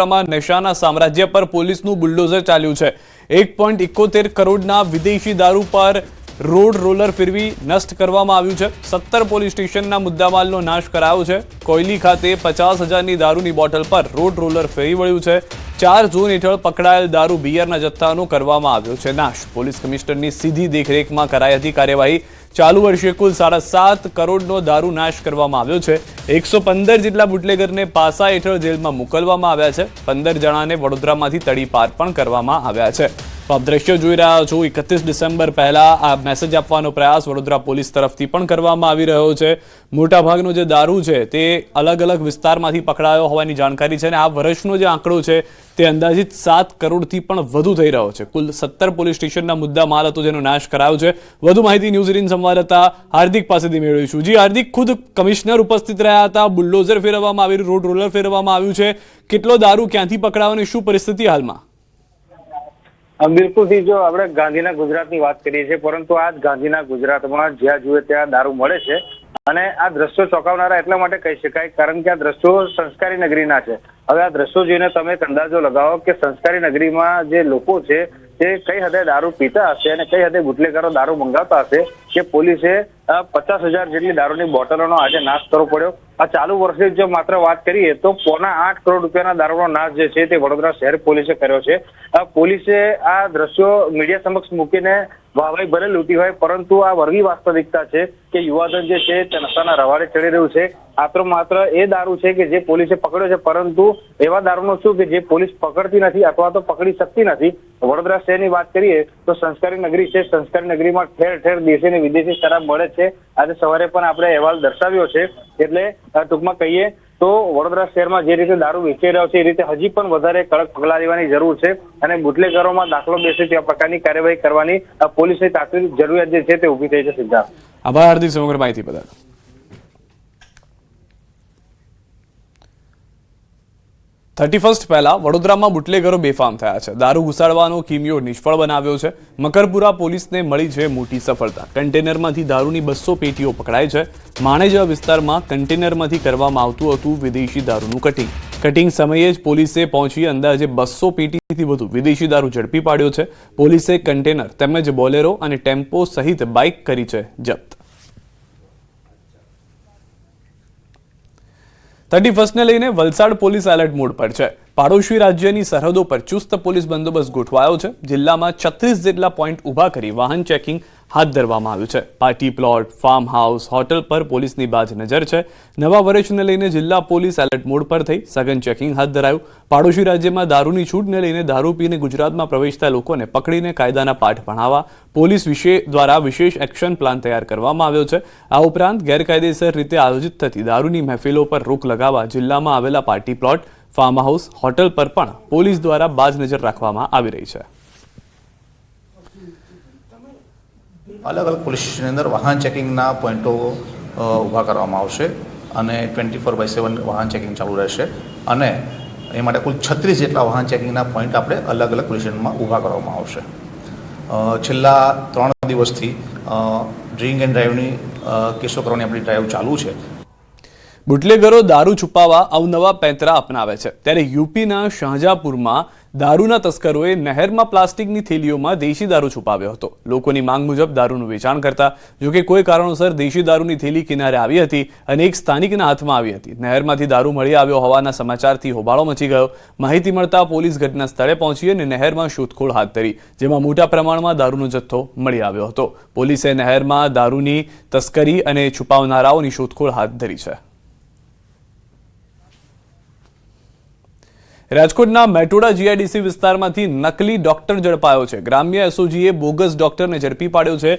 નશાના સામ્રાજ્ય પર પોલીસનું બુલડોઝર ચાલ્યું છે। 1.71 કરોડના વિદેશી દારૂ પર રોડ રોલર ફેરવી નષ્ટ કરવામાં આવ્યું છે। 17 પોલીસ સ્ટેશનના મુદ્દામાલનો નાશ કરાયો છે। કોયલી ખાતે 50,000ની દારૂની બોટલ પર રોડ રોલર ફેરી વળ્યું છે। 4 ઝોન હેઠળ પકડાયેલ દારૂ બિયરના જથ્થાનો કરવામાં આવ્યો છે નાશ। પોલીસ કમિશનરની સીધી દેખરેખમાં કરાઈ હતી કાર્યવાહી। ચાલુ વર્ષે કુલ 7.5 કરોડનો દારૂ નાશ કરવામાં આવ્યો છે। 115 જેટલા બુટલેગરને પાસા હેઠળ જેલમાં મોકલવામાં આવ્યા છે। 15 જણાને વડોદરામાંથી તડીપાર પણ કરવામાં આવ્યા છે। તો આપ દ્રશ્યો જોઈ રહ્યા છો। 31 ડિસેમ્બર પહેલા આ મેસેજ આપવાનો પ્રયાસ વડોદરા પોલીસ તરફથી પણ કરવામાં આવી રહ્યો છે। મોટાભાગનો જે દારૂ છે તે અલગ અલગ વિસ્તારમાંથી પકડાયો હોવાની જાણકારી છે અને આ વર્ષનો જે આંકડો છે તે અંદાજિત 7 કરોડથી પણ વધુ થઈ રહ્યો છે। કુલ 17 પોલીસ સ્ટેશનના મુદ્દા માલ હતો જેનો નાશ કરાયો છે। વધુ માહિતી ન્યૂઝ 18 સંવાદદાતા હાર્દિક પાસેથી મેળવીશું। જી હાર્દિક, ખુદ કમિશનર ઉપસ્થિત રહ્યા હતા, બુલડોઝર ફેરવવામાં આવ્યું, રોડ રોલર ફેરવવામાં આવ્યું છે। કેટલો દારૂ ક્યાંથી પકડાયો અને શું પરિસ્થિતિ હાલમાં? બિલકુલ થી જો આપણે ગાંધીના ગુજરાતની વાત કરીએ છીએ, પરંતુ આ ગાંધીના ગુજરાતમાં જ્યાં જુએ ત્યાં દારૂ મળે છે અને આ દ્રશ્યો ચોંકાવનારા એટલા માટે કહી શકાય કારણ કે આ દ્રશ્યો સંસ્કારી નગરીના છે। હવે આ દ્રશ્યો જોઈને તમે એક અંદાજો લગાવો કે સંસ્કારી નગરીમાં જે લોકો છે તે કઈ હદે દારૂ પીતા હશે અને કઈ હદે બુટલેગરો દારૂ મંગાવતા હશે કે પોલીસે 50,000 જેટલી દારૂની બોટલોનો આજે નાશ કરવો પડ્યો। આ ચાલુ વર્ષે જો માત્ર વાત કરીએ તો 8.25 કરોડ રૂપિયાના દારૂનો નાશ જે છે તે વડોદરા શહેર પોલીસે કર્યો છે। પોલીસે આ દ્રશ્યો મીડિયા સમક્ષ મૂકીને વાહવાઈ ભલે લૂંટી હોય, પરંતુ આ વર્ગી વાસ્તવિકતા છે કે યુવાધન જે છે તે નશાના રવાડે ચડી રહ્યું છે। માત્ર એ દારૂ છે કે જે પોલીસે પકડ્યો છે, પરંતુ એવા દારૂનો શું કે જે પોલીસ પકડતી નથી અથવા તો પકડી શકતી નથી। વડોદરા શહેરની વાત કરીએ તો સંસ્કારી નગરી છે। સંસ્કારી નગરીમાં ઠેર ઠેર દેશી અને વિદેશી શરાબ મળે છે। આજે સવારે પણ આપણે અહેવાલ દર્શાવ્યો છે। એટલે ટૂંકમાં કહીએ તો વડોદરા શહેરમાં જે રીતે દારૂ વેચાઈ રહ્યો છે એ રીતે હજી પણ વધારે કડક પગલાં લેવાની જરૂર છે અને બુટલેગરોમાં દાખલો બેસે તે પ્રકારની કાર્યવાહી કરવાની પોલીસની તાત્કાલિક જરૂરિયાત જે છે તે ઊભી થઈ છે। સિદ્ધાર્થ, આભાર હાર્દિક સમગ્ર માહિતી બદલ। 31 પહેલા વડોદરામાં બુટલેગરો બેફામ થયા છે। દારૂ ઘુસાડવાનો કિમિયો નિષ્ફળ બનાવ્યો છે। મકરપુરા પોલીસને મળી છે મોટી સફળતા। કન્ટેનરમાંથી દારૂની 200 પેટીઓ પકડાઈ છે। માણેજા વિસ્તારમાં કન્ટેનરમાંથી કરવામાં આવતું હતું વિદેશી દારૂનું કટિંગ સમયે જ પોલીસે પહોંચી અંદાજે 200 પેટીથી વધુ વિદેશી દારૂ ઝડપી પાડ્યો છે। પોલીસે કન્ટેનર તેમજ બોલેરો અને ટેમ્પો સહિત બાઇક કરી છે જપ્ત। 31ને લઈને વલસાડ પોલીસ એલર્ટ મોડ પર છે। પાડોશી રાજ્યની સરહદો પર ચુસ્ત પોલીસ બંદોબસ્ત ગોઠવાયો છે। જિલ્લામાં 36 જેટલા પોઈન્ટ ઊભા કરી વાહન ચેકિંગ હાથ ધરવામાં આવ્યું છે। Party plot, farm house, hotel પર પોલીસની બાજ નજર છે। નવા વર્ષને લઈને જિલ્લા પોલીસ એલર્ટ મોડ પર થઈ સઘન ચેકિંગ હાથ ધરાયું। પાડોશી રાજ્યમાં દારૂની છૂટને લઈને દારૂ પીને ગુજરાતમાં પ્રવેશતા લોકોને પકડીને કાયદાના પાઠ ભણાવવા પોલીસ દ્વારા વિશેષ એક્શન પ્લાન તૈયાર કરવામાં આવ્યો છે। આ ઉપરાંત ગેરકાયદેસર રીતે આયોજિત થતી દારૂની મહેફિલો પર રોક લગાવવા જિલ્લામાં આવેલા party plot, farm house, hotel પર પણ પોલીસ દ્વારા બાજ નજર રાખવામાં આવી રહી છે। अलग अलग पुलिस स्टेशन अंदर वाहन चेकिंग पॉइंटों ऊभा करवामां आवशे अने 24/7 वाहन चेकिंग चालू रहेशे अने ए माटे कुल 36 जेटला वाहन चेकिंग पॉइंट आपणे अलग अलग पुलिस स्टेशन में ऊभा करवामां आवशे। छेल्ला 3 दिवसथी ड्रिंक एंड ड्राइवनी केसो करवानी आपणी ड्राइव चालू छे। બુટલેગરો દારૂ છુપાવવા અવનવા પેંતરા અપનાવે છે। ત્યારે યુપીના શાહજહાંપુરમાં દારૂના તસ્કરોએ નહેરમાં પ્લાસ્ટિકની થેલીઓમાં દેશી દારૂ છુપાવ્યો હતો। લોકોની માંગ મુજબ દારૂનું વેચાણ કરતા જોકે કોઈ કારણોસર દેશી દારૂની થેલી કિનારે આવી હતી અને એક સ્થાનિકના હાથમાં આવી હતી। નહેરમાંથી દારૂ મળી આવ્યો હોવાના સમાચારથી હોબાળો મચી ગયો। માહિતી મળતા પોલીસ ઘટના સ્થળે પહોંચી અને નહેરમાં શોધખોળ હાથ ધરી, જેમાં મોટા પ્રમાણમાં દારૂનો જથ્થો મળી આવ્યો હતો। પોલીસે નહેરમાં દારૂની તસ્કરી અને છુપાવનારાઓની શોધખોળ હાથ ધરી છે। રાજકોટના મેટોડા જીઆઈડીસી વિસ્તારમાંથી નકલી ડોક્ટર ઝડપાયો છે। ગ્રામ્ય એસઓજીએ બોગસ ડોક્ટરને ઝડપી પાડ્યો છે।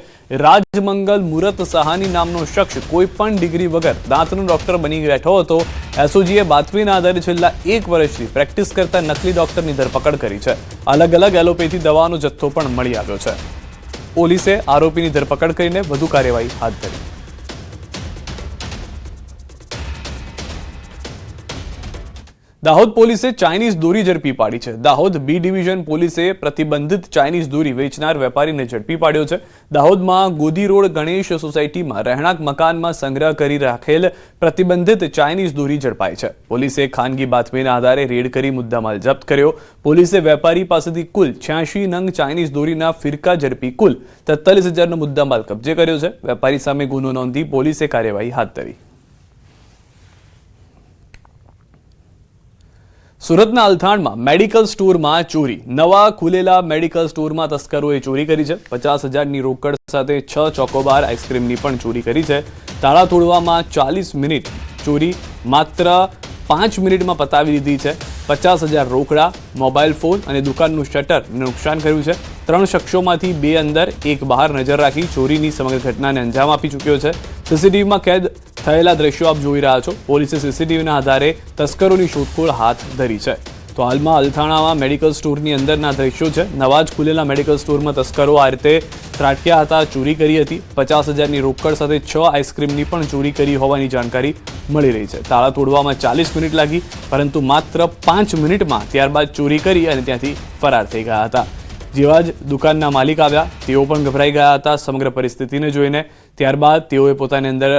રાજમંગલ મુરત સહાની નામનો શખ્સ કોઈપણ ડિગ્રી વગર દાંતનો ડોક્ટર બની બેઠો હતો। એસઓજીએ બાતમીના આધારે છેલ્લા 1 વર્ષથી પ્રેક્ટિસ કરતા નકલી ડોક્ટરની ધરપકડ કરી છે। અલગ અલગ એલોપેથી દવાનો જથ્થો પણ મળી આવ્યો છે। પોલીસે આરોપીની ધરપકડ કરીને વધુ કાર્યવાહી હાથ ધરી। દાહોદ પોલીસે ચાઇનીઝ દોરી ઝડપી પાડી છે. દાહોદ બી ડિવિઝન પોલીસે પ્રતિબંધિત ચાઇનીઝ દોરી વેચનાર વેપારીને ઝડપી પાડ્યો છે. દાહોદમાં ગોદી રોડ ગણેશ સોસાયટીમાં રહેણાંક મકાનમાં સંગ્રહ કરી રાખેલ પ્રતિબંધિત ચાઇનીઝ દોરી ઝડપાઈ છે. પોલીસે ખાનગી બાતમીના આધારે રેડ કરી મુદ્દામાલ જપ્ત કર્યો. પોલીસે વેપારી પાસેથી કુલ 86 નંગ ચાઇનીઝ દોરીના ફિરકા ઝડપી કુલ 43,000નો મુદ્દામાલ કબજે કર્યો છે. વેપારી સામે ગુનો નોંધી પોલીસે કાર્યવાહી હાથ ધરી. સુરતના અલથાણમાં મેડિકલ સ્ટોરમાં ચોરી. નવા ખુલેલા મેડિકલ સ્ટોરમાં તસ્કરોએ ચોરી કરી છે. 50,000ની રોકડ સાથે 6 ચોકોબાર આઈસ્ક્રીમની પણ ચોરી કરી છે. તાળા તોડવામાં 40 મિનિટ, ચોરી માત્ર 5 મિનિટમાં પતાવી દીધી છે. 50,000 રોકડા, મોબાઈલ ફોન અને દુકાનનું શટર નુકસાન કર્યું છે. 3 શખ્સોમાંથી 2 અંદર, 1 બહાર નજર રાખી ચોરીની સમગ્ર ઘટનાને અંજામ આપી ચૂક્યો છે. સીસીટીવીમાં કેદ થયેલા દ્રશ્યો આપ જોઈ રહ્યા છો. પોલીસે સીસીટીવીના આધારે તસ્કરોની શોધખોળ હાથ ધરી છે. તો હાલમાં અલથાણામાં મેડિકલ સ્ટોરની અંદરના દ્રશ્યો છે. નવા જ ખુલેલા મેડિકલ સ્ટોરમાં તસ્કરો આ રીતે ત્રાટક્યા હતા, ચોરી કરી હતી. 50,000ની રોકડ સાથે 6 આઈસ્ક્રીમની પણ ચોરી કરી હોવાની જાણકારી મળી રહી છે. તાળા તોડવામાં 40 મિનિટ લાગી, પરંતુ માત્ર 5 મિનિટમાં ત્યારબાદ ચોરી કરી અને ત્યાંથી ફરાર થઈ ગયા હતા. જેવા જ દુકાનના માલિક આવ્યા, તેઓ પણ ગભરાઈ ગયા હતા સમગ્ર પરિસ્થિતિને જોઈને. ત્યારબાદ તેઓએ પોતાની અંદર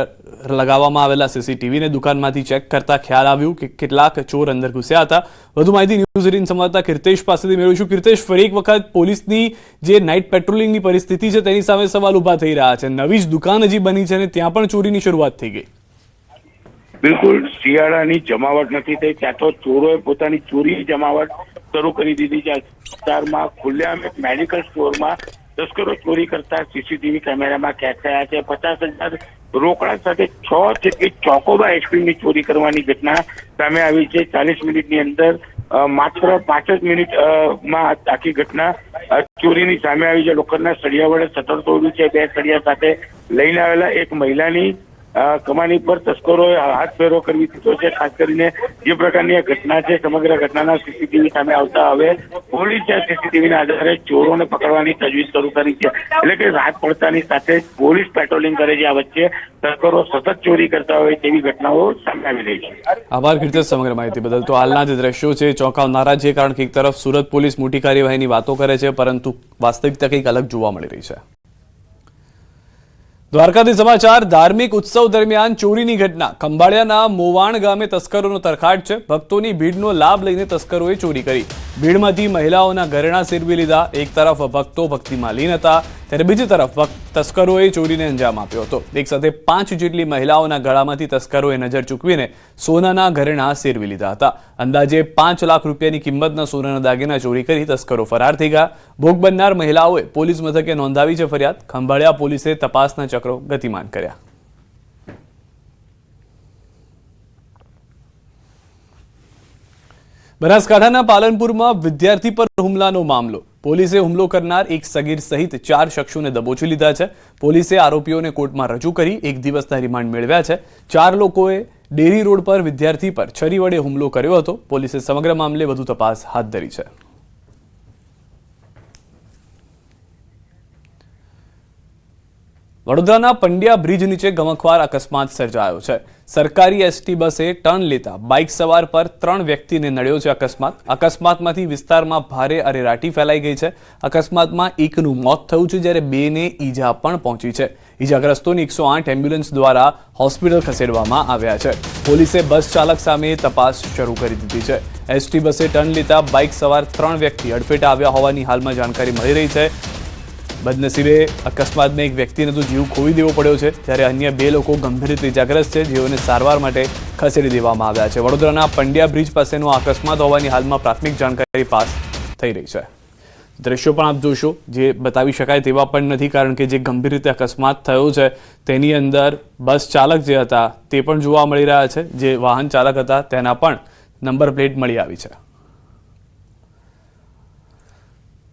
લગાવવામાં આવેલા સીસીટીવીને દુકાનમાંથી ચેક કરતા ખ્યાલ આવ્યું કે કેટલાક ચોર અંદર ઘૂસ્યા હતા. વધુ માહિતી ન્યૂઝ 18 સંવાદદાતા કીર્તેશ પાસેથી મેળવીશું. કીર્તેશ, ફરી એક વખત પોલીસની જે નાઇટ પેટ્રોલિંગની પરિસ્થિતિ છે તેની સામે સવાલ ઉભા થઈ રહ્યા છે. નવી જ દુકાન હજી બની છે અને ત્યાં પણ ચોરીની શરૂઆત થઈ ગઈ. બિલકુલ, શિયાળાની જમાવટ નથી થઈ ત્યાં તો ચોરોએ પોતાની ચોરી જમાવટ શરૂ કરી દીધી છે. વિસ્તારમાં ખુલ્લેઆમ એક મેડિકલ સ્ટોરમાં તસ્કરો ચોરી કરતા સીસીટીવી કેમેરામાં કેદ થયા છે. 50,000 રોકડા સાથે 6 જેટલી ચોકોબાર આઈસ્ક્રીમની ચોરી કરવાની ઘટના સામે આવી છે. 40 મિનિટની અંદર માત્ર 5 જ મિનિટમાં આખી ઘટના ચોરીની સામે આવી છે. લોખંડના સળિયા વડે શટર તોડ્યું છે. 2 સળિયા સાથે લઈને આવેલા એક મહિલાની કમાની પર તસ્કરોએ હાથ ફેરો કરી દીધો છે. ખાસ કરીને જે પ્રકારની આ ઘટના છે, સમગ્ર ઘટનાના સીસીટીવી સામે આવતા હવે પોલીસે આ સીસીટીવીના આધારે ચોરોને પકડવાની તજવીજ શરૂ કરી છે. એટલે કે રાત પડતાની સાથે જ પોલીસ પેટ્રોલિંગ કરે છે. આ વચ્ચે તસ્કરો સતત ચોરી કરતા હોય તેવી ઘટનાઓ સામે આવી રહી છે. આભાર કીર્તેશ સમગ્ર માહિતી બદલ. તો હાલના જે દ્રશ્યો છે ચોંકાવનારા છે, કારણ કે એક તરફ સુરત પોલીસ મોટી કાર્યવાહીની વાતો કરે છે, પરંતુ વાસ્તવિકતા કંઈક અલગ જોવા મળી રહી છે. દ્વારકાથી સમાચાર. ધાર્મિક ઉત્સવ દરમિયાન ચોરીની ઘટના. ખંભાળિયાના મોવાણ ગામે તસ્કરોનો તરખાટ છે. ભક્તોની ભીડનો લાભ લઈને તસ્કરોએ ચોરી કરી. ભીડમાંથી મહિલાઓના ઘરેણાં સેરવી લીધા. એક તરફ ભક્તો ભક્તિમાં લીન હતા, ત્યારે બીજી તરફ તસ્કરોએ ચોરીને અંજામ આપ્યો હતો. એક સાથે 5 જેટલી મહિલાઓના ગળામાંથી તસ્કરોએ નજર ચૂકવીને સોનાના ઘરેણાં સેરવી લીધા હતા. અંદાજે 5 લાખ રૂપિયાની કિંમતના સોનાના દાગીના ચોરી કરી તસ્કરો ફરાર થઈ ગયા. ભોગ બનનાર મહિલાઓએ પોલીસ મથકે નોંધાવી છે ફરિયાદ. ખંભાળિયા પોલીસે તપાસના ચક્રો ગતિમાન કર્યા. બનાસકાંઠાના પાલનપુરમાં વિદ્યાર્થી પર હુમલાનો મામલો. પોલીસે હુમલો કરનાર એક સગીર સહિત 4 શખ્સોને દબોચી લીધા છે. પોલીસે આરોપીઓને કોર્ટમાં રજૂ કરી 1 દિવસના રિમાન્ડ મેળવ્યા છે. 4 લોકોએ ડેરી રોડ પર વિદ્યાર્થી પર છરી વડે હુમલો કર્યો હતો. પોલીસે સમગ્ર મામલે વધુ તપાસ હાથ ધરી છે. વડોદરાના પંડ્યા બ્રિજ નીચે ગમખ્વાર અકસ્માત સર્જાયો છે. સરકારી એસટી બસે ટર્ન લેતા બાઇક સવાર પર 3 વ્યક્તિને નડ્યો છે અકસ્માતમાંથી વિસ્તારમાં ભારે અરેરાટી ફેલાઈ ગઈ છે. અકસ્માતમાં એકનું મોત થયું છે, જ્યારે 2ને ઈજા પણ પહોંચી છે. ઈજાગ્રસ્તોને 108 એમ્બ્યુલન્સ દ્વારા હોસ્પિટલ ખસેડવામાં આવ્યા છે. પોલીસે બસ ચાલક સામે તપાસ શરૂ કરી દીધી છે. એસટી બસે ટર્ન લેતા બાઇક સવાર 3 વ્યક્તિ અડફેટે આવ્યા હોવાની હાલમાં જાણકારી મળી રહી છે. બદનસીબે અકસ્માતમાં એક વ્યક્તિને તો જીવ ખોઈ દેવો પડ્યો છે, જ્યારે અન્ય 2 લોકો ગંભીર રીતે ઇજાગ્રસ્ત છે, જેઓને સારવાર માટે ખસેડી દેવામાં આવ્યા છે. વડોદરાના પંડ્યા બ્રિજ પાસેનો અકસ્માત હોવાની હાલમાં પ્રાથમિક જાણકારી પાસ થઈ રહી છે. દ્રશ્યો પણ આપ જોશો, જે બતાવી શકાય તેવા પણ નથી, કારણ કે જે ગંભીર રીતે અકસ્માત થયો છે તેની અંદર બસ ચાલક જે હતા તે પણ જોવા મળી રહ્યા છે. જે વાહન ચાલક હતા તેના પણ નંબર પ્લેટ મળી આવી છે.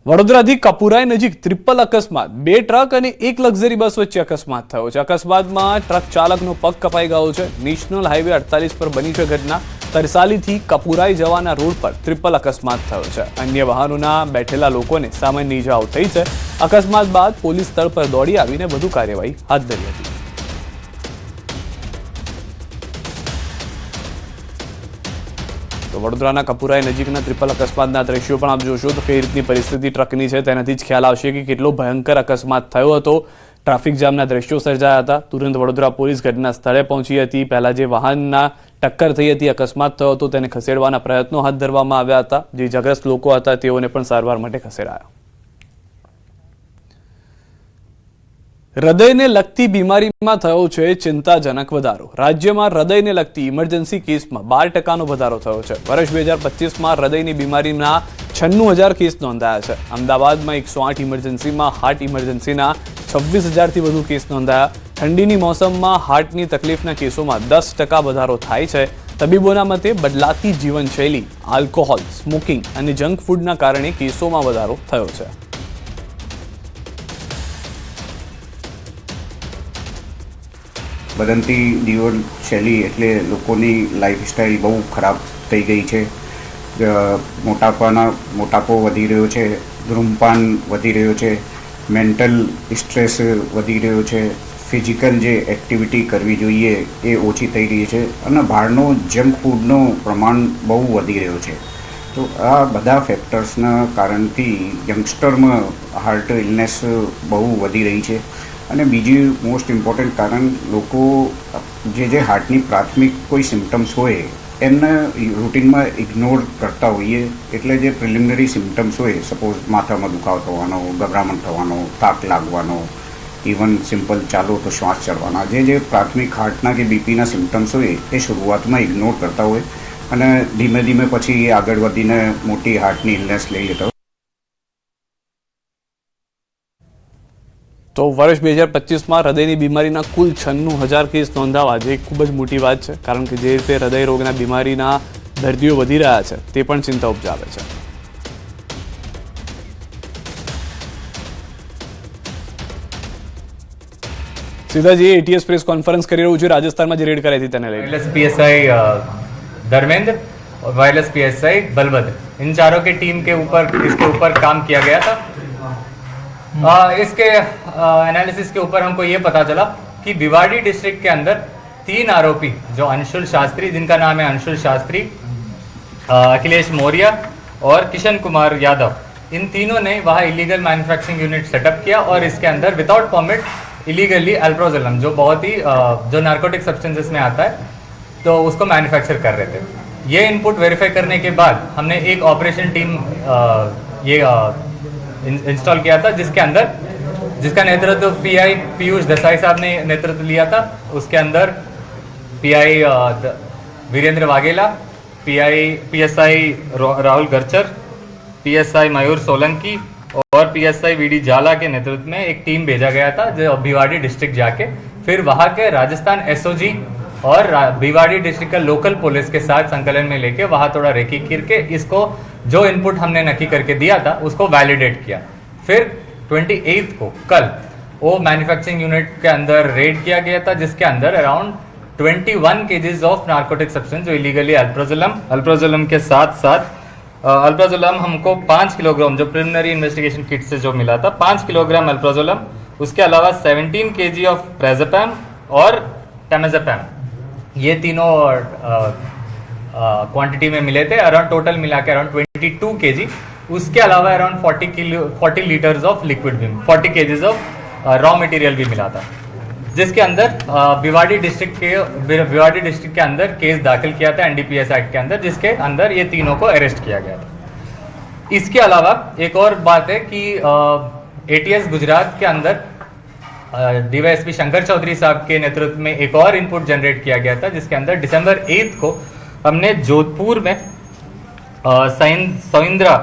વડોદરાથી કપુરાઈ નજીક ટ્રિપલ અકસ્માત. 2 ટ્રક અને 1 લક્ઝરી બસ વચ્ચે અકસ્માત થયો છે. અકસ્માતમાં ટ્રક ચાલકનો પગ કપાઈ ગયો છે. નેશનલ હાઈવે 48 પર બની છે ઘટના. તરસાલીથી કપુરાઈ જવાના રોડ પર ટ્રિપલ અકસ્માત થયો છે. અન્ય વાહનોના બેઠેલા લોકોને સામાન્ય ઈજાઓ થઈ છે. અકસ્માત બાદ પોલીસ સ્થળ પર દોડી આવીને વધુ કાર્યવાહી હાથ ધરી હતી. તો વડોદરાના કપુરાઈ નજીકના ટ્રિપલ અકસ્માતના દ્રશ્યો પણ આપ જોશો તો કઈ રીતની પરિસ્થિતિ ટ્રકની છે તેનાથી જ ખ્યાલ આવશે કે કેટલો ભયંકર અકસ્માત થયો હતો. ટ્રાફિક જામના દ્રશ્યો સર્જાયા હતા. તુરંત વડોદરા પોલીસ ઘટના સ્થળે પહોંચી હતી. પહેલા જે વાહનના ટક્કર થઈ હતી, અકસ્માત થયો હતો, તેને ખસેડવાના પ્રયત્નો હાથ ધરવામાં આવ્યા હતા. જે ઇજાગ્રસ્ત લોકો હતા તેઓને પણ સારવાર માટે ખસેડાયા. હૃદયને લગતી બીમારીમાં થયો છે ચિંતાજનક વધારો. રાજ્યમાં હૃદયને લગતી ઇમરજન્સી કેસમાં 12% વધારો થયો છે. વર્ષ 2025માં હૃદયની બીમારીના 96,000 કેસ નોંધાયા છે. અમદાવાદમાં 108 ઇમરજન્સીમાં હાર્ટ ઇમરજન્સીના 26,000થી વધુ કેસ નોંધાયા. ઠંડીની મોસમમાં હાર્ટની તકલીફના કેસોમાં 10% વધારો થાય છે. તબીબોના મતે બદલાતી જીવનશૈલી, આલ્કોહોલ, સ્મોકિંગ અને જંક ફૂડના કારણે કેસોમાં વધારો થયો છે. બદલતી જીવનશૈલી એટલે લોકોની લાઈફસ્ટાઈલ બહુ ખરાબ થઈ ગઈ છે. મોટાપો વધી રહ્યો છે, ધૂમ્રપાન વધી રહ્યો છે, મેન્ટલ સ્ટ્રેસ વધી રહ્યો છે, ફિઝિકલ જે એક્ટિવિટી કરવી જોઈએ એ ઓછી થઈ રહી છે અને બહારનો જંક ફૂડનું પ્રમાણ બહુ વધી રહ્યું છે. તો આ બધા ફેક્ટર્સના કારણથી યંગસ્ટરમાં હાર્ટ ઇલનેસ બહુ વધી રહી છે. અને બીજું મોસ્ટ ઇમ્પોર્ટન્ટ કારણ, લોકો જે હાર્ટની પ્રાથમિક કોઈ સિમ્ટમ્સ હોય એમને રૂટીનમાં ઇગ્નોર કરતા હોઈએ. એટલે જે પ્રિલિમિનરી સિમ્ટમ્સ હોય, સપોઝ માથામાં દુખાવો થવાનો, ગભરામણ થવાનો, થાક લાગવાનો, ઇવન સિમ્પલ ચાલો તો શ્વાસ ચડવાના, જે પ્રાથમિક હાર્ટના કે બીપીના સિમ્ટમ્સ હોય એ શરૂઆતમાં ઇગ્નોર કરતા હોય અને ધીમે ધીમે પછી એ આગળ વધીને મોટી હાર્ટની ઇલનેસ લઈ લેતા હોય. તો વર્ષ 2025માં હૃદયની બીમારીના કુલ 96,000 કેસ નોંધાવા જે ખૂબ જ મોટી વાત છે. કારણ કે જે રીતે હૃદય રોગના બીમારીના દર્દીઓ વધી રહ્યા છે તે પણ ચિંતા ઉપજાવે છે. સીધા જે એટીએસ પ્રેસ કોન્ફરન્સ કરી રહ્યું છે રાજસ્થાનમાં જે રેડ કરાઈ હતી તેને લઈને. वायरलेस पीएसआई धर्मेंद्र और वायरलेस पीएसआई बलभद्र, इन चारों की टीम के ऊपर इसके ऊपर काम किया गया था. इसके एनालिसिस के ऊपर हमको ये पता चला कि भिवाड़ी डिस्ट्रिक्ट के अंदर 3 आरोपी जो अंशुल शास्त्री, जिनका नाम है अंशुल शास्त्री, अखिलेश मौर्य और किशन कुमार यादव, इन तीनों ने वहाँ इलीगल मैन्युफैक्चरिंग यूनिट सेटअप किया और इसके अंदर विदाउट परमिट इलीगली अल्प्रोजोलम, जो बहुत ही जो नार्कोटिक सब्सटेंसेस में आता है, तो उसको मैन्युफैक्चर कर रहे थे. ये इनपुट वेरीफाई करने के बाद हमने एक ऑपरेशन टीम इंस्टॉल किया था, जिसका नेतृत्व पीआई पीयूष देसाई साहब ने नेतृत्व लिया था. उसके अंदर PI Virendra Vaghela, PSI Rahul Garchar, PSI Mayur Solanki और पीएसआई वीडी झाला के नेतृत्व में एक टीम भेजा गया था, जो भिवाड़ी डिस्ट्रिक्ट जाके फिर वहाँ के राजस्थान एसओजी और भिवाड़ी डिस्ट्रिक्ट का लोकल पुलिस के साथ संकलन में लेके वहाँ थोड़ा रेकी करके इसको जो इनपुट हमने नक्की करके दिया था उसको वैलिडेट किया. फिर 28 को कल वो मैन्युफैक्चरिंग यूनिट के अंदर रेड किया गया था, जिसके अंदर around 21 KGs of narcotic substance जो इलीगली अल्प्रोजोलम के साथ अल्प्रोजोलम हमको 5 किलोग्राम जो प्रिलिमिनरी इन्वेस्टिगेशन किट से जो मिला था, 5 किलोग्राम अल्प्रोजोलम, उसके अलावा 17 केजी ऑफ प्रेज़ेपैम और टेमेज़ेपैम, ये तीनों क्वांटिटी में मिले थे. अराउंड टोटल मिला के अराउंड 22 केजी. उसके अलावा अराउंड 40 लीटर्स ऑफ लिक्विड भी, 40 केजीज ऑफ रॉ मटेरियल भी मिला था, जिसके अंदर भिवाड़ी डिस्ट्रिक्ट के अंदर केस दाखिल किया था एनडीपीएस एक्ट के अंदर, जिसके अंदर ये तीनों को अरेस्ट किया गया था. इसके अलावा एक और बात है कि एटीएस गुजरात के अंदर डीवाईएसपी शंकर चौधरी साहब के नेतृत्व में एक और इनपुट जनरेट किया गया था, जिसके अंदर दिसंबर 8 को हमने जोधपुर में सौंद्रा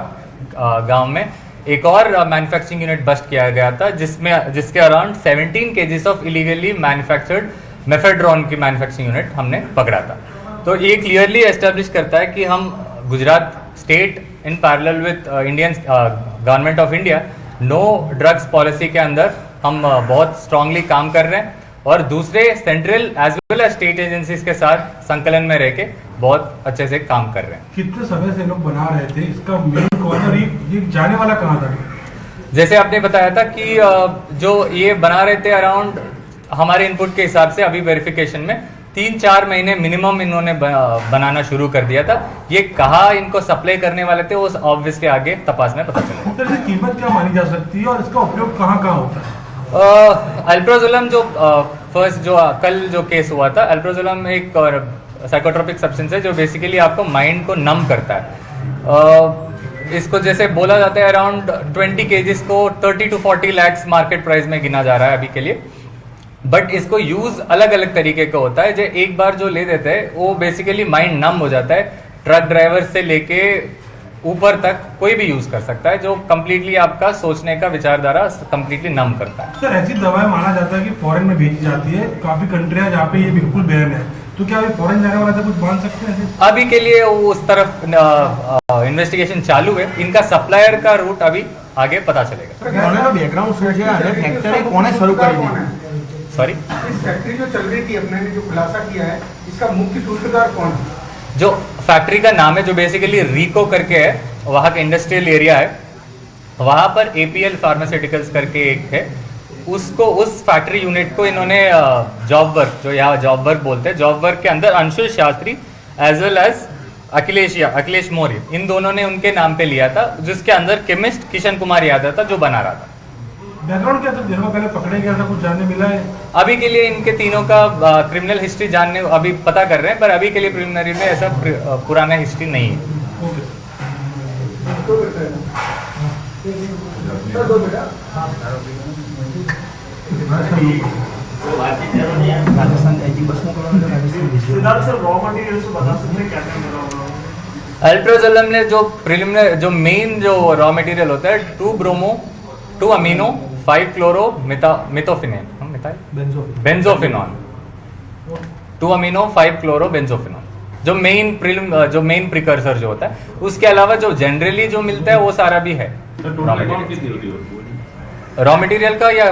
गांव में एक और मैन्युफैक्चरिंग यूनिट बस्ट किया गया था, जिसके around 17 KGs of illegally manufactured mephedrone की मैन्युफैक्चरिंग यूनिट हमने पकड़ा था. तो ये क्लियरली एस्टेब्लिश करता है कि हम Gujarat state in parallel with Indian government of India no drugs policy के अंदर हम बहुत स्ट्रांगली काम कर रहे हैं और दूसरे central as well as state agencies के साथ संकलन में रह के बहुत अच्छे से काम कर रहे हैं. कितने समय से लोग बना रहे थे, इसका मेन कौन और ये जाने वाला कहाँ था? जैसे आपने बताया था कि जो ये बना रहे थे अराउंड हमारे इनपुट के हिसाब से अभी वेरिफिकेशन में 3-4 महीने मिनिमम इन्होंने बनाना शुरू कर दिया था। ये कहाँ इनको सप्लाई करने वाले थे वो ऑब्वियसली आगे तपास में पता चलेगा। सर इसकी कीमत क्या मानी जा सकती है और इसका उपयोग कहाँ कहाँ होता है? अल्प्राजोलम जो फर्स्ट जो कल जो केस हुआ था, अल्प्राजोलम एक साइकोट्रोपिक सब्सटेंस है जो बेसिकली आपको माइंड को नम करता है। इसको जैसे बोला जाता है अराउंड 20 केजीज को 30 to 40 lakhs मार्केट प्राइस में गिना जा रहा है अभी के लिए। बट इसको यूज अलग अलग तरीके का होता है। जो एक बार जो ले देते हैं वो बेसिकली माइंड नम हो जाता है। ट्रक ड्राइवर से लेके ऊपर तक कोई भी यूज कर सकता है, जो कम्प्लीटली आपका सोचने का विचारधारा कम्प्लीटली नम करता है। सर ऐसी दवाएं माना जाता है कि फॉरेन में भेजी जाती है, काफी कंट्रियां जहाँ पे ये बिल्कुल बैन है, तो क्या अभी फॉरेन जाने वाला था कुछ मान सकते हैं? अभी के लिए वो उस तरफ इन्वेस्टिगेशन चालू है। इनका सप्लायर का रूट अभी आगे पता चलेगा। बैकग्राउंड फैक्टरी कौन शुरू कर सॉरी, इस फैक्ट्री जो चल रही थी अपने ने जो खुलासा किया है, इसका मुख्य सूत्रधार कौन है? जो फैक्ट्री का नाम है जो बेसिकली रिको करके है, वहाँ का इंडस्ट्रियल एरिया है, वहाँ पर APL फार्मास्यूटिकल्स करके एक है, उसको उस फैक्ट्री यूनिट को इन्होंने जॉब वर्क, जो यहाँ जॉब वर्क बोलते हैं, जॉब वर्क के अंदर Anshul Shastri as well as Akhilesh Maurya, इन दोनों ने उनके नाम पे लिया था, जिसके अंदर केमिस्ट किशन कुमार यादव था जो बना रहा था। बैकग्राउंड क्या था, दिनों पहले पकड़े गया था, कुछ जानने मिला है? अभी के लिए इनके तीनों का क्रिमिनल हिस्ट्री जानने अभी पता कर रहे हैं, पर अभी के लिए प्रिलिमिनरी में ऐसा पुराना हिस्ट्री नहीं है। अल्प्राजोलम ने जो प्रिलिमिनरी जो मेन जो रॉ मटेरियल होता है 2 amino 5 chloro methophenone benzophenone 2 amino 5 chloro benzophenone जो मेन प्रिकर्सर जो होता है। उसके अलावा जो जनरली जो मिलता है वो सारा भी है रॉ मटेरियल का, या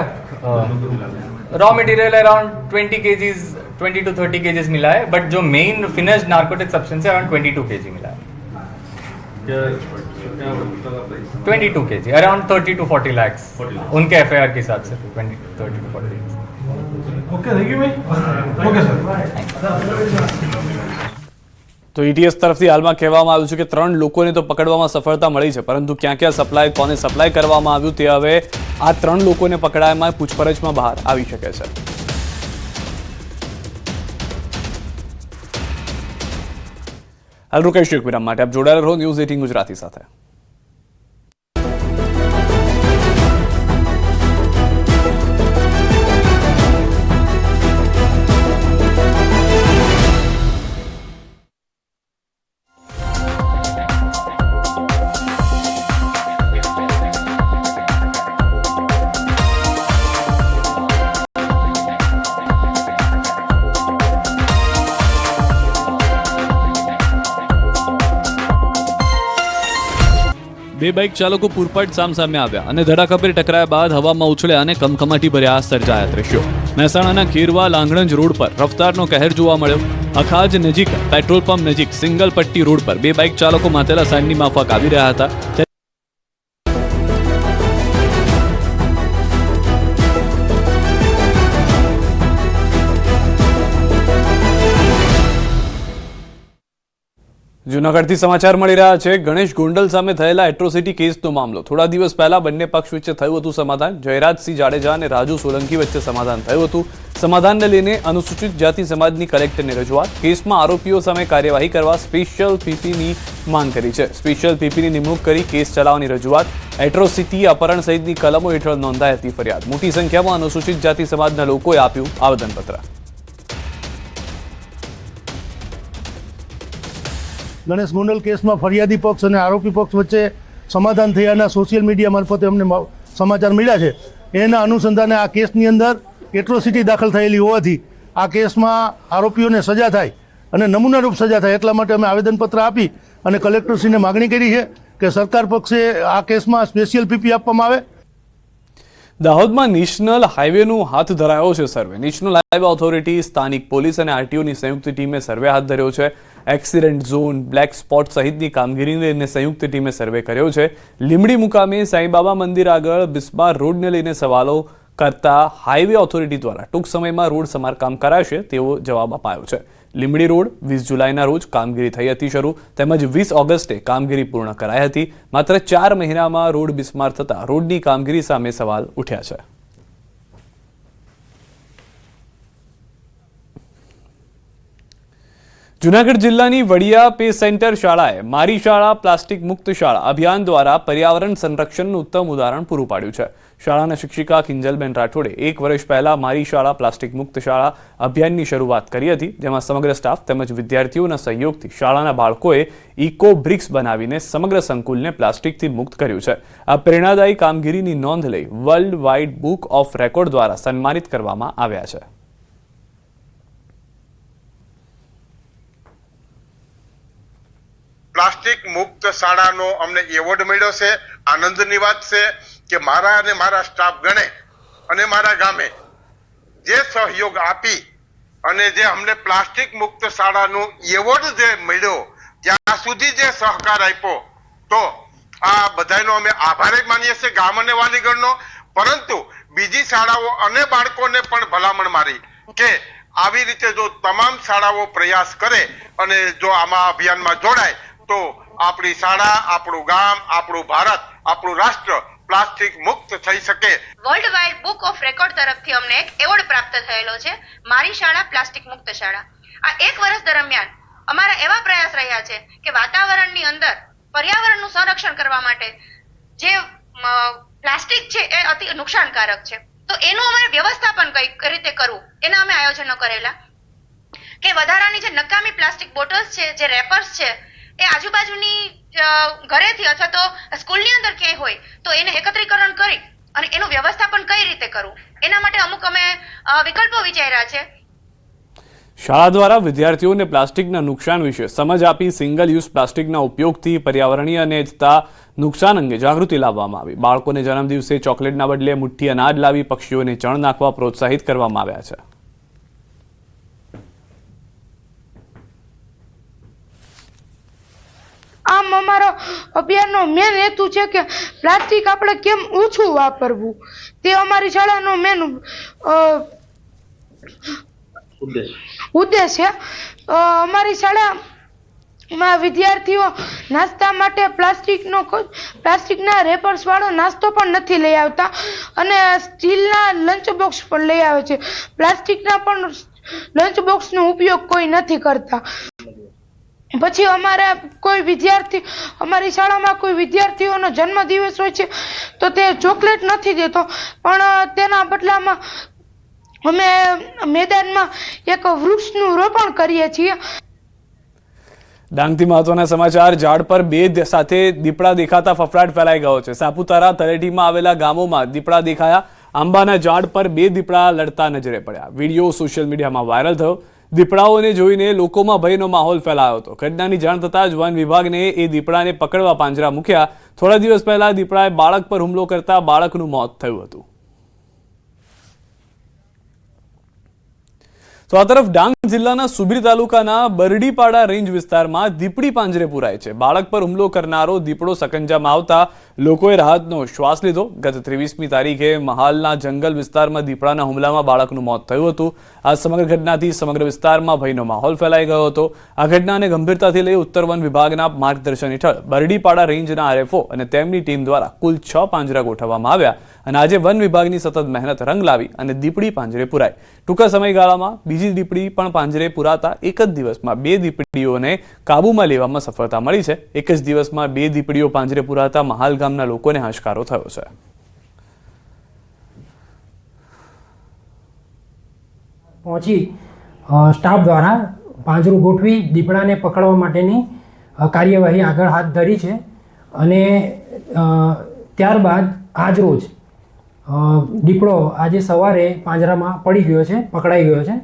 raw material around 20 to 30 KGs मिला है, बट जो मेन फिनिश्ड नार्कोटिक सब्सटेंस है अराउंड 22 केजी मिला है। 22 केजी अराउंड 30 to 40 lakhs उनके FIR के हिसाब से 30 to 40 lakhs। Okay, thank you भाई। Okay sir. તો ETS તરફથી હાલમાં કહેવામાં આવ્યું છે કે 3 લોકોને તો પકડવામાં સફળતા મળી છે, પરંતુ ક્યાં ક્યાં સપ્લાય, કોને સપ્લાય કરવામાં આવ્યું તે હવે આ 3 લોકોને પકડાયામાં પૂછપરછમાં બહાર આવી શકે છે। હાલ રોકાઈશું એક વિરામ માટે। આપ જોડાયેલા રહો ન્યૂઝ 18 ગુજરાતી સાથે। બે બાઇક ચાલકો પૂરપાટ સામસામે આવ્યા અને ધડાકાભેર ટકરાયા બાદ હવામાં ઉછળ્યા અને કમકમાટી ભર્યા સર્જાયા દ્રશ્યો। મહેસાણાના ખેરવા લાંગણજ રોડ પર રફતારનો કહેર જોવા મળ્યો। અખાજ નજીક પેટ્રોલ પંપ નજીક સિંગલ પટ્ટી રોડ પર 2 બાઇક ચાલકો માતેલા સાઈડની માફક આવી રહ્યા હતા। જૂનાગઢથી સમાચાર મળી રહ્યા છે। ગણેશ ગોંડલ સામે થયેલા એટ્રોસિટી કેસનો મામલો। થોડા દિવસ પહેલા બંને પક્ષ વચ્ચે થયું હતું સમાધાન। જયરાજસિંહ જાડેજા અને રાજુ સોલંકી વચ્ચે સમાધાન થયું હતું। સમાધાનને લઈને અનુસૂચિત જાતિ સમાજની કલેક્ટરને રજૂઆત। કેસમાં આરોપીઓ સામે કાર્યવાહી કરવા સ્પેશિયલ પીપીની માંગ કરી છે। સ્પેશિયલ પીપીની નિમણૂક કરી કેસ ચલાવવાની રજૂઆત। એટ્રોસિટી અપહરણ સહિતની કલમો હેઠળ નોંધાઈ હતી ફરિયાદ। મોટી સંખ્યામાં અનુસૂચિત જાતિ સમાજના લોકોએ આપ્યું આવેદનપત્ર। ગણેશ ગોંડલ કેસમાં ફરિયાદી પક્ષ અને આરોપી પક્ષ વચ્ચે સમાધાન થયાના સોશિયલ મીડિયા મારફતે અમને સમાચાર મળ્યા છે। એના અનુસંધાને આ કેસની અંદર એટ્રોસિટી દાખલ થયેલી હોવાથી આ કેસમાં આરોપીઓને સજા થાય અને નમૂનારૂપ સજા થાય એટલા માટે અમે આવેદનપત્ર આપી અને કલેક્ટરશ્રીને માગણી કરી છે કે સરકાર પક્ષે આ કેસમાં સ્પેશિયલ પીપી આપવામાં આવે। દાહોદમાં નેશનલ હાઈવેનું હાથ ધરાયો છે સર્વે। નેશનલ હાઈવે ઓથોરિટી, સ્થાનિક પોલીસ અને આરટીઓની સંયુક્ત ટીમે સર્વે હાથ ધર્યો છે। એક્સિડન્ટ ઝોન, બ્લેક સ્પોટ સહિતની કામગીરીને લઈને સંયુક્ત ટીમે સર્વે કર્યો છે। લીમડી મુકામે સાંઈબાબા મંદિર આગળ બિસ્માર રોડને લઈને સવાલો કરતા હાઈવે ઓથોરિટી દ્વારા ટૂંક સમયમાં રોડ સમારકામ કરાશે તેવો જવાબ અપાયો છે. લીંબડી રોડ 20 જુલાઈના રોજ કામગીરી થઈ હતી શરૂ, તેમજ 20 ઓગસ્ટે કામગીરી પૂર્ણ કરાઈ હતી. માત્ર 4 મહિનામાં રોડ બિસ્માર થતા રોડની કામગીરી સામે સવાલ ઉઠ્યા છે. જૂનાગઢ જિલ્લાની વડિયા પે સેન્ટર શાળાએ મારી શાળા પ્લાસ્ટિક મુક્ત શાળા અભિયાન દ્વારા પર્યાવરણ સંરક્ષણનું ઉત્તમ ઉદાહરણ પૂરું પાડ્યું છે. શાળાના શિક્ષિકા કિંજલબેન રાઠોડે 1 વર્ષ પહેલા મારી શાળા પ્લાસ્ટિક મુક્ત શાળા અભિયાનની શરૂઆત કરી હતી, જેમાં સમગ્ર સ્ટાફ તેમજ વિદ્યાર્થીઓના સહયોગથી શાળાના બાળકોએ ઇકો બ્રિક્સ બનાવીને સમગ્ર સંકુલને પ્લાસ્ટિકથી મુક્ત કર્યું છે. આ પ્રેરણાદાયી કામગીરીની નોંધ લઈ world wide book of record દ્વારા સન્માનિત કરવામાં આવ્યા છે. પ્લાસ્ટિક મુક્ત શાળાનો અમને એવોર્ડ મળ્યો છે. આનંદની વાત છે કે મારા અને મારા સ્ટાફ ગણે અને મારા ગામે જે સહયોગ આપી અને જે અમને પ્લાસ્ટિક મુક્ત શાળાનો એવોર્ડ જે મળ્યો, ત્યાં સુધી જે સહકાર આપ્યો, તો આ બધાનો અમે આભાર માનીએ છીએ ગામ અને વાલીગણનો. પરંતુ બીજી શાળાઓ અને બાળકોને પણ ભલામણ મારી કે આવી રીતે જો તમામ શાળાઓ પ્રયાસ કરે અને જો આમાં અભિયાનમાં જોડાય તો આપણી શાળા, આપણું ગામ, આપણું ભારત, આપણું રાષ્ટ્ર પ્લાસ્ટિક મુક્ત થઈ શકે. World wide book of record તરફથી અમને એક એવોર્ડ પ્રાપ્ત થયેલો છે, મારી શાળા પ્લાસ્ટિક મુક્ત શાળા. આ 1 વર્ષ દરમિયાન અમારા એવા પ્રયાસ રહ્યા છે કે વાતાવરણની અંદર પર્યાવરણનું સંરક્ષણ કરવા માટે જે પ્લાસ્ટિક છે એ અતિ નુકસાનકારક છે, તો એનું અમારે વ્યવસ્થાપન કઈ રીતે કરવું એના અમે આયોજનો કરેલા. કે વધારાની જે નકામી પ્લાસ્ટિક બોટલ્સ છે, જે રેપર્સ છે, એ આજુબાજુની ઘરેથી અથવા તો સ્કૂલની અંદર ક્યાંય હોય તો એને એકત્રીકરણ કરી અને એનું વ્યવસ્થાપન કઈ રીતે કરવું એના માટે અમુક અમે વિકલ્પો વિચાર્યા છે. શાળા દ્વારા વિદ્યાર્થીઓને પ્લાસ્ટિકના નુકસાન વિશે સમજ આપી સિંગલ યુઝ પ્લાસ્ટિકના ઉપયોગથી પર્યાવરણીય અને થતા નુકસાન અંગે જાગૃતિ લાવવામાં આવી. બાળકોને જન્મદિવસે ચોકલેટના બદલે મુઠ્ઠી અનાજ લાવી પક્ષીઓને ચણ નાખવા પ્રોત્સાહિત કરવામાં આવ્યા છે. આમ અમારો અભિયાનનો મેન હેતુ છે કે પ્લાસ્ટિક આપણે કેમ ઓછું વાપરવું, તે અમારી શાળાનો મેન ઉદ્દેશ છે. અમારી શાળામાં વિદ્યાર્થીઓ નાસ્તા માટે પ્લાસ્ટિકના રેપર્સ વાળો નાસ્તો પણ નથી લઈ આવતા અને સ્ટીલના લંચ બોક્સ પણ લઈ આવે છે. પ્લાસ્ટિકના પણ લંચ બોક્સનો ઉપયોગ કોઈ નથી કરતા. પછી અમારી શાળામાં કોઈ વિદ્યાર્થીઓનો જન્મદિવસ હોય છે તો તે ચોકલેટ નથી દેતો, પણ તેના બદલામાં અમે મેદાનમાં એક વૃક્ષનું રોપણ કરીએ છીએ. ડાંગથી મહત્વના સમાચાર. ઝાડ પર 2 સાથે દીપડા દેખાતા ફફડાટ ફેલાઈ ગયો છે. સાપુતારા તળેટીમાં આવેલા ગામોમાં દીપડા દેખાયા. આંબાના ઝાડ પર 2 દીપડા લડતા નજરે પડ્યા. વિડીયો સોશિયલ મીડિયામાં વાયરલ થયો. દીપડાઓને જોઈને લોકોમાં ભયનો માહોલ ફેલાયો હતો. ઘટનાની જાણ થતાં જ વન વિભાગને એ દીપડાને પકડવા પાંજરા મૂક્યા. થોડા દિવસ પહેલા દીપડાએ બાળક પર હુમલો કરતા બાળકનું મોત થયું હતું. તો આ તરફ ડાંગ જિલ્લાના સુબીર તાલુકાના બરડીપાડા રેન્જ વિસ્તારમાં દીપડી પાંજરે પુરાય છે. બાળક પર હુમલો કરનારો દીપડો સકંજામાં આવતા લોકોએ રાહતનો શ્વાસ લીધો. ગત 23મી તારીખે મહાલના જંગલ વિસ્તારમાં દીપડાના હુમલામાં બાળકનું મોત થયું હતું. આ સમગ્ર ઘટનાથી સમગ્ર વિસ્તારમાં ભયનો માહોલ ફેલાઈ ગયો હતો. આ ઘટનાને ગંભીરતાથી લઈ ઉત્તર વન વિભાગના માર્ગદર્શન હેઠળ બરડીપાડા રેન્જના RFO અને તેમની ટીમ દ્વારા કુલ 6 પાંજરા ગોઠવવામાં આવ્યા અને આજે વન વિભાગની સતત મહેનત રંગ લાવી અને દીપડી પાંજરે પુરાઈ. ટૂંકા સમયગાળામાં બીજી દીપડી પણ પાંજરે પુરાતા એક જ દિવસમાં 2 દીપડીઓને કાબૂમાં લેવામાં સફળતા મળી છે. એક જ દિવસમાં 2 દીપડીઓ પાંજરે પુરાતા મહાલ ગામના લોકોને હાશકારો થયો છે. પહોંચી સ્ટાફ દ્વારા પાંજરું ગોઠવી દીપડાને પકડવા માટેની કાર્યવાહી આગળ હાથ ધરી છે અને ત્યારબાદ આજરોજ દીપડો આજે સવારે પાંજરામાં પડી ગયો છે, પકડાઈ ગયો છે.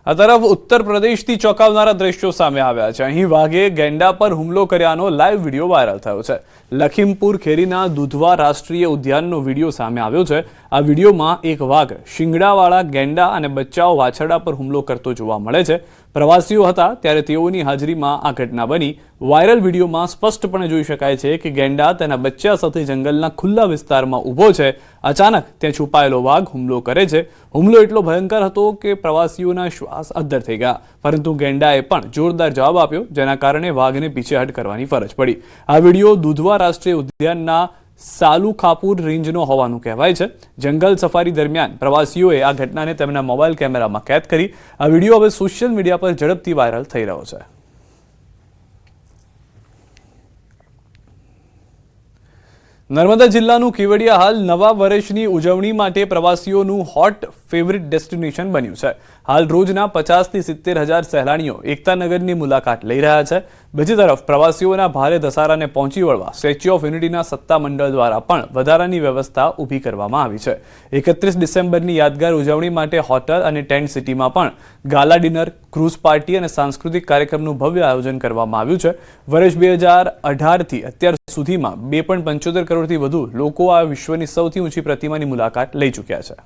આ તરફ ઉત્તર પ્રદેશથી ચોંકાવનારા દ્રશ્યો સામે આવ્યા છે. અહીં વાઘે ગેંડા પર હુમલો કર્યાનો લાઈવ વિડીયો વાયરલ થયો છે. લખીમપુર ખેરીના દુધવા રાષ્ટ્રીય ઉદ્યાનનો વિડીયો સામે આવ્યો છે. આ વિડીયોમાં એક વાઘ શિંગડાવાળા ગેંડા અને બચ્ચાઓ વાછરડા પર હુમલો કરતો જોવા મળે છે. પ્રવાસીઓ હતા ત્યારે તેઓની હાજરીમાં આ ઘટના બની. વાયરલ વિડીયોમાં સ્પષ્ટપણે જોઈ શકાય છે કે ગેંડા તેના બચ્ચા સાથે જંગલના ખુલ્લા વિસ્તારમાં ઊભો છે. અચાનક ત્યાં છુપાયેલો વાઘ હુમલો કરે છે. હુમલો એટલો ભયંકર હતો કે પ્રવાસીઓના શ્વાસ અદ્ધર થઈ ગયા, પરંતુ ગેંડાએ પણ જોરદાર જવાબ આપ્યો, જેના કારણે વાઘને પીછેહટ કરવાની ફરજ પડી. આ વિડીયો દુધવા રાષ્ટ્રીય ઉદ્યાનના સાલુખાપુર રેન્જનો હોવાનું કહેવાય છે. જંગલ સફારી દરમિયાન પ્રવાસીઓએ આ ઘટનાને તેમના મોબાઈલ કેમેરામાં કેદ કરી. આ વિડીયો હવે સોશિયલ મીડિયા પર ઝડપથી વાયરલ થઈ રહ્યો છે. નર્મદા જિલ્લાનું કેવડિયા હાલ નવા વર્ષની ઉજવણી માટે પ્રવાસીઓનું હોટ ફેવરિટ ડેસ્ટિનેશન બન્યું છે. હાલ રોજના 50 થી 70 હજાર સહેલાણીઓ એકતાનગરની મુલાકાત લઈ રહ્યા છે. બીજી તરફ પ્રવાસીઓના ભારે ધસારાને પહોંચી વળવા સ્ટેચ્યુ ઓફ યુનિટીના સત્તામંડળ દ્વારા પણ વધારાની વ્યવસ્થા ઊભી કરવામાં આવી છે. 31 ડિસેમ્બરની યાદગાર ઉજવણી માટે હોટલ અને ટેન્ટ સિટીમાં પણ ગાલા ડિનર, ક્રૂઝ પાર્ટી અને સાંસ્કૃતિક કાર્યક્રમનું ભવ્ય આયોજન કરવામાં આવ્યું છે. વર્ષ 2018થી અત્યાર સુધીમાં 2.75 કરોડથી વધુ લોકો આ વિશ્વની સૌથી ઊંચી પ્રતિમાની મુલાકાત લઈ ચૂક્યા છે.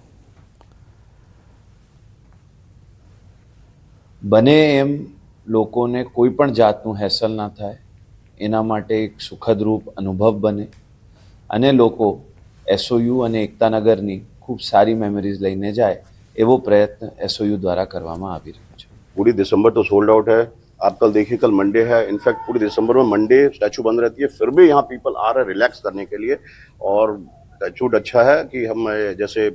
બને એમ લોકોને કોઈ પણ જાતનું હેસલ ના થાય એના માટે એક સુખદ રૂપ અનુભવ બને અને લોકો એસઓયુ અને એકતાનગરની ખૂબ સારી મેમરીઝ લઈને જાય એવો પ્રયત્ન એसओयू द्वारा કરવામાં આવી રહ્યો છે. पूरी दिसंबर तो सोल्ड आउट है. आप कल देखिए, कल मंडे है. इनफैक्ट पूरे दिसंबर में मंडे स्टैचू बंद रहती है, फिर भी यहाँ पीपल आ रहे हैं रिलैक्स करने के लिए. और टचवुड अच्छा है कि हम जैसे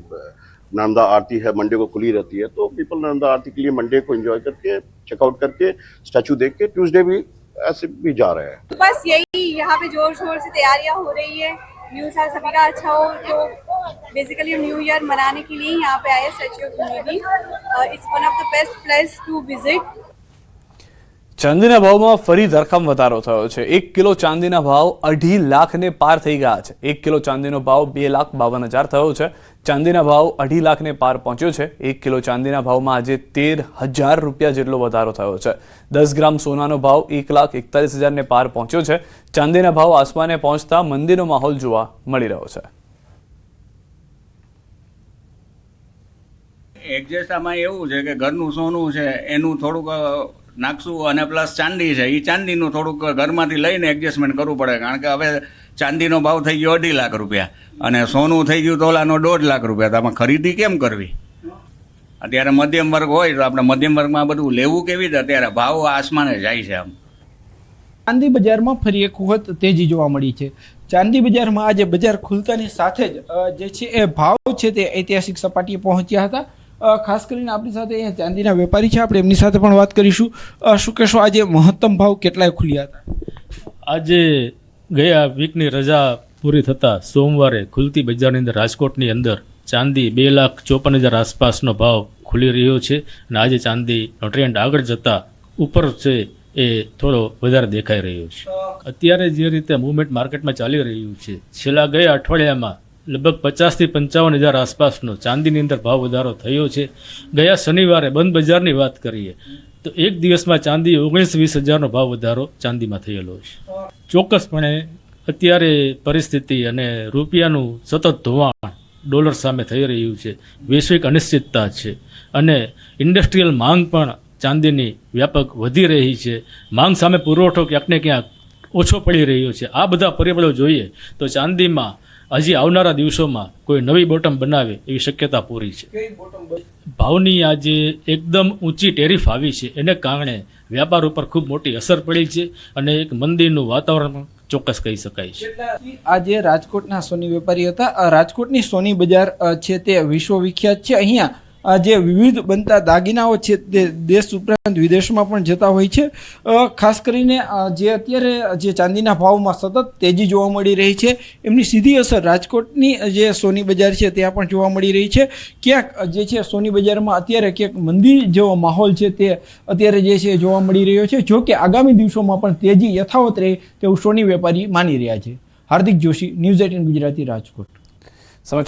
नर्मदा आरती है मंडे को खुली रहती है, तो पीपल नर्मदा आरती के लिए मंडे को एंजॉय करके चेकआउट करके स्टैचू देख के ट्यूसडे भी ऐसे भी जा रहे हैं. बस यही यहाँ पे जोर शोर से तैयारियां हो रही है. न्यू साल सभी का अच्छा हो, तो बेसिकली न्यू ईयर मनाने के लिए यहाँ पे आए statue of unity. It's one of the best place to visit. ચાંદીના ભાવમાં ફરી ધરખમ વધારો થયો છે. 1 કિલો ચાંદીના ભાવ 2.5 લાખને પાર થઈ ગયા છે. 1 કિલો ચાંદીનો ભાવ 2,52,000 થયો છે. ચાંદીના ભાવ 2.5 લાખને પાર પહોંચ્યો છે. 1 કિલો ચાંદીના ભાવમાં આજે 13,000 રૂપિયા જેટલો વધારો થયો છે. 10 ગ્રામ સોનાનો ભાવ 1,41,000ને પાર પહોંચ્યો છે. ચાંદીના ભાવ આસમાને પહોંચતા મંદીનો માહોલ જોવા મળી રહ્યો છે. એડજસ્ટ આમાં એવું છે કે ઘરનું સોનું છે એનું થોડુંક નાખશું અને પ્લસ ચાંદી છે, એ ચાંદીનું થોડુંક ઘરમાંથી લઈને એડજસ્ટમેન્ટ કરવું પડે, કારણ કે હવે ચાંદીનો ભાવ થઈ ગયો 2.5 લાખ રૂપિયા અને સોનું થઈ ગયું તોલાનો 1.5 લાખ રૂપિયા. તો આમાં ખરીદી કેમ કરવી? અત્યારે મધ્યમ વર્ગ હોય તો આપણે મધ્યમ વર્ગમાં બધું લેવું કેવી રીતે? અત્યારે ભાવ આસમાને જાય છે. આમ ચાંદી બજારમાં ફરી એક વખત તેજી જોવા મળી છે. ચાંદી બજારમાં આજે બજાર ખુલતાની સાથે જ જે છે એ ભાવ છે તે ઐતિહાસિક સપાટીએ પહોંચ્યા હતા. ખાસ કરીને આપણી સાથે અહીંયા ચાંદીના વેપારી છે, આપણે એમની સાથે પણ વાત કરીશું. શું કહેશો, આજે મહત્તમ ભાવ કેટલાય ખુલ્યા હતા? આજે ગયા વીકની રજા પૂરી થતાં સોમવારે ખુલતી બજારની અંદર રાજકોટની અંદર ચાંદી 2,54,000 આસપાસનો ભાવ ખુલી રહ્યો છે અને આજે ચાંદીનો ટ્રેન્ડ આગળ જતાં ઉપર છે એ થોડો વધારે દેખાઈ રહ્યો છે. અત્યારે જે રીતે મૂવમેન્ટ માર્કેટમાં ચાલી રહ્યું છે, છેલ્લા ગયા અઠવાડિયામાં લગભગ 50,000 થી 55,000 આસપાસનો ચાંદીની અંદર ભાવ વધારો થયો છે. ગયા શનિવારે બંધ બજારની વાત કરીએ તો એક દિવસમાં ચાંદી 19-20,000નો ભાવ વધારો ચાંદીમાં થયેલો છે. ચોક્કસપણે અત્યારે પરિસ્થિતિ અને રૂપિયાનું સતત ધોવાણ ડોલર સામે થઈ રહ્યું છે, વૈશ્વિક અનિશ્ચિતતા છે અને ઇન્ડસ્ટ્રીયલ માંગ પણ ચાંદીની વ્યાપક વધી રહી છે. માંગ સામે પુરવઠો ક્યાંક ને ક્યાંક ઓછો પડી રહ્યો છે. આ બધા પરિબળો જોઈએ તો ચાંદીમાં હજી આવનારા દિવસોમાં કોઈ નવી બોટમ બનાવે એવી શક્યતા પૂરી છે. ભાવની આજે એકદમ ઊંચી ટેરિફ આવી છે, એને કારણે વ્યાપાર ઉપર ખૂબ મોટી અસર પડી છે અને એક મંદીનું વાતાવરણ ચોક્કસ કહી શકાય છે. આજે રાજકોટના સોની વેપારી હતા. રાજકોટની સોની બજાર છે તે વિશ્વવિખ્યાત છે. અહીંયા જે વિવિધ બનતા દાગીનાઓ છે તે દેશ ઉપરાંત વિદેશમાં પણ જતા હોય છે. ખાસ કરીને જે અત્યારે જે ચાંદીના ભાવમાં સતત તેજી જોવા મળી રહી છે, એમની સીધી અસર રાજકોટની જે સોની બજાર છે ત્યાં પણ જોવા મળી રહી છે. ક્યાંક જે છે સોની બજારમાં અત્યારે ક્યાંક મંદી જેવો માહોલ છે તે અત્યારે જે છે જોવા મળી રહ્યો છે. જો કે આગામી દિવસોમાં પણ તેજી યથાવત રહે તેવું સોની વેપારી માની રહ્યા છે. હાર્દિક જોશી, ન્યૂઝ 18 ગુજરાતી, રાજકોટ.